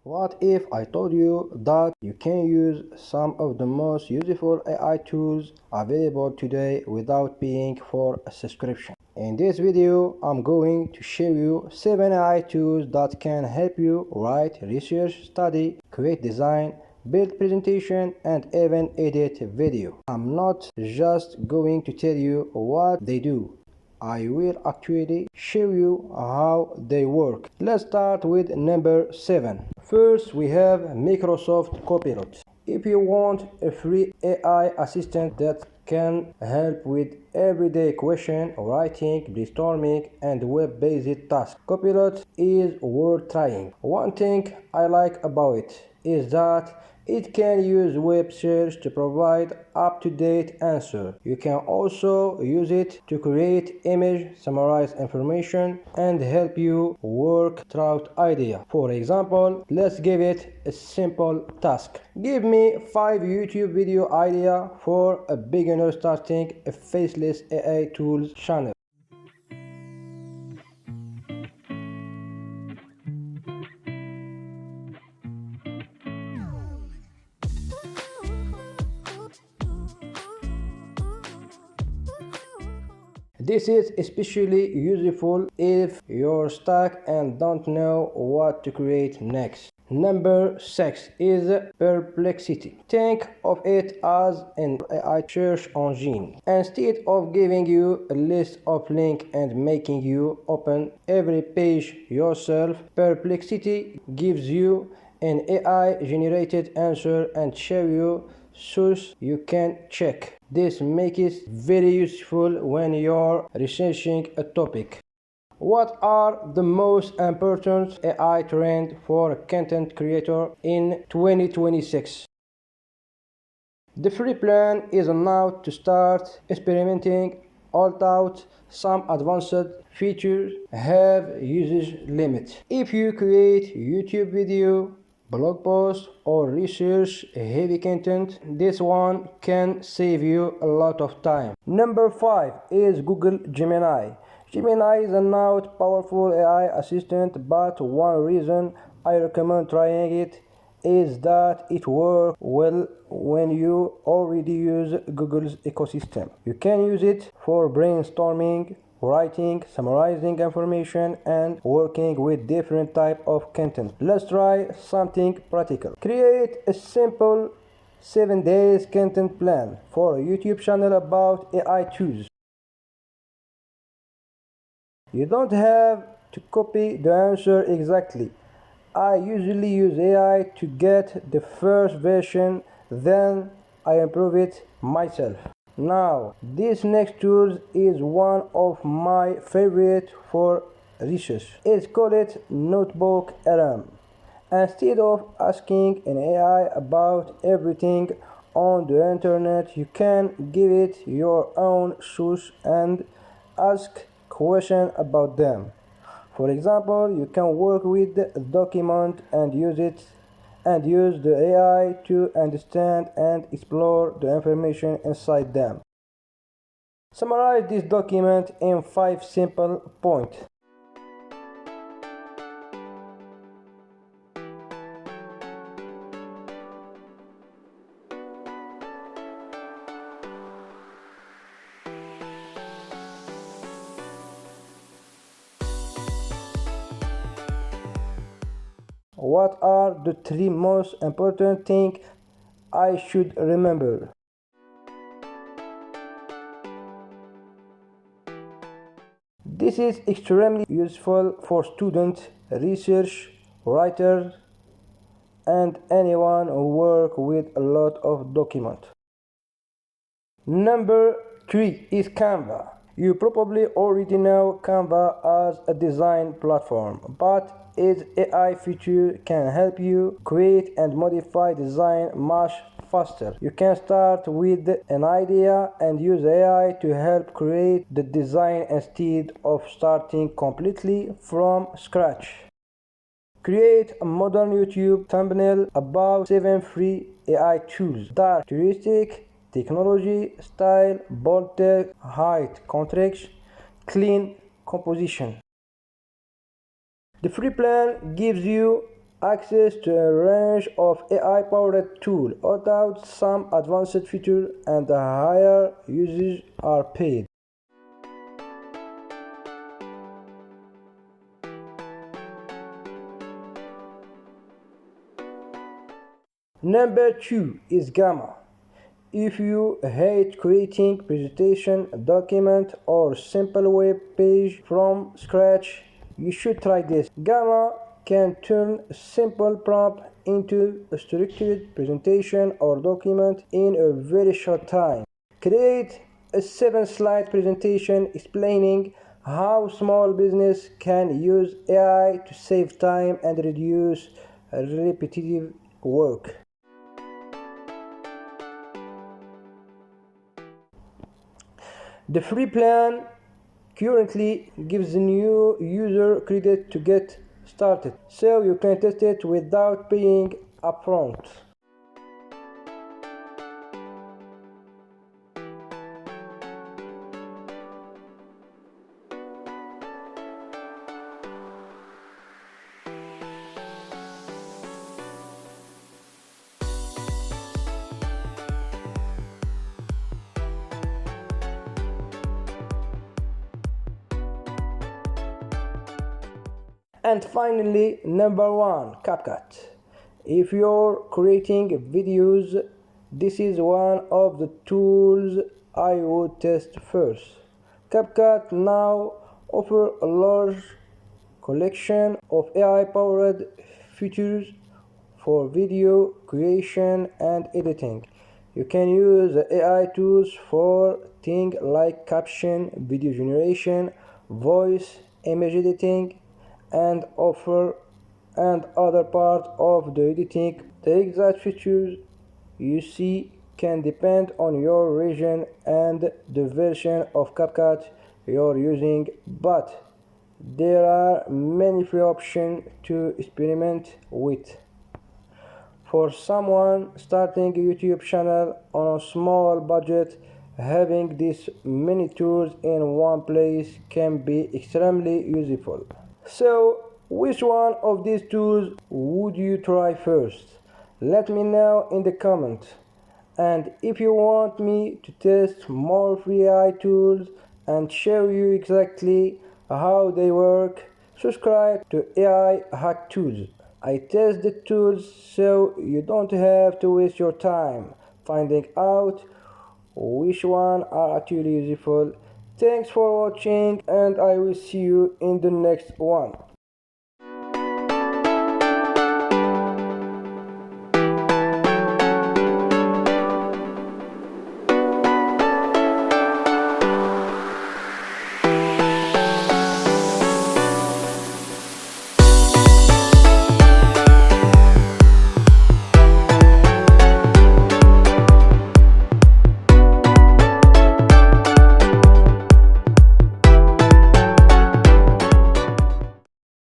What if I told you that you can use some of the most useful AI tools available today without paying for a subscription? In this video, I'm going to show you 7 AI tools that can help you write research, study, create design, build presentation, and even edit video. I'm not just going to tell you what they do. I will actually show you how they work. Let's start with number 7. First, we have Microsoft Copilot. If you want a free AI assistant that can help with everyday question writing, brainstorming, and web-based tasks, Copilot is worth trying. One thing I like about it is that it can use web search to provide up-to-date answers. You can also use it to create image, summarize information, and help you work through ideas. For example, let's give it a simple task. Give me 5 YouTube video ideas for a beginner starting a faceless AI tools channel. This is especially useful if you're stuck and don't know what to create next. Number 6 is Perplexity. Think of it as an AI search engine. Instead of giving you a list of links and making you open every page yourself, Perplexity gives you an AI-generated answer and show you source you can check. This makes it very useful when you're researching a topic. What are the most important AI trends for a content creator in 2026? The free plan is now to start experimenting, although some advanced features have usage limits. If you create YouTube video, blog post, or research heavy content, this one can save you a lot of time. Number 5 is Google Gemini. Gemini is a not powerful AI assistant, but one reason I recommend trying it is that it works well when you already use Google's ecosystem. You can use it for brainstorming, writing, summarizing information, and working with different types of content. Let's try something practical. Create a simple 7 days content plan for a YouTube channel about AI tools. You don't have to copy the answer exactly. I usually use AI to get the first version, then I improve it myself. Now, this next tool is one of my favorite for research. It's called NotebookLM. Instead of asking an AI about everything on the internet, you can give it your own source and ask questions about them. For example, you can work with a document and use the AI to understand and explore the information inside them. Summarize this document in 5 simple points. What are the 3 most important things I should remember? This is extremely useful for students, research writers, and anyone who works with a lot of documents. Number 3 is Canva. You probably already know Canva as a design platform, but its AI feature can help you create and modify design much faster. You can start with an idea and use AI to help create the design instead of starting completely from scratch. Create a modern YouTube thumbnail about 7 free AI tools: dark, futuristic, technology, style, bold text, height, contrast, clean composition. The free plan gives you access to a range of AI-powered tools, although some advanced features and higher usage are paid. Number 2 is Gamma. If you hate creating presentation, document, or simple web page from scratch, you should try this. Gamma can turn a simple prompt into a structured presentation or document in a very short time. Create a 7-slide presentation explaining how small business can use AI to save time and reduce repetitive work. The free plan currently gives the new user credit to get started, so you can test it without paying upfront. And finally, number 1, CapCut. If you're creating videos, this is one of the tools I would test first. CapCut now offers a large collection of AI-powered features for video creation and editing. You can use the AI tools for things like caption, video generation, voice, image editing, and other parts of the editing. The exact features you see can depend on your region and the version of CapCut you're using, but there are many free options to experiment with. For someone starting a YouTube channel on a small budget, having these many tools in one place can be extremely useful. So, which one of these tools would you try first? Let me know in the comments. And if you want me to test more free AI tools and show you exactly how they work, subscribe to AI Hack Tools. I test the tools so you don't have to waste your time finding out which one are actually useful. Thanks for watching, and I will see you in the next one.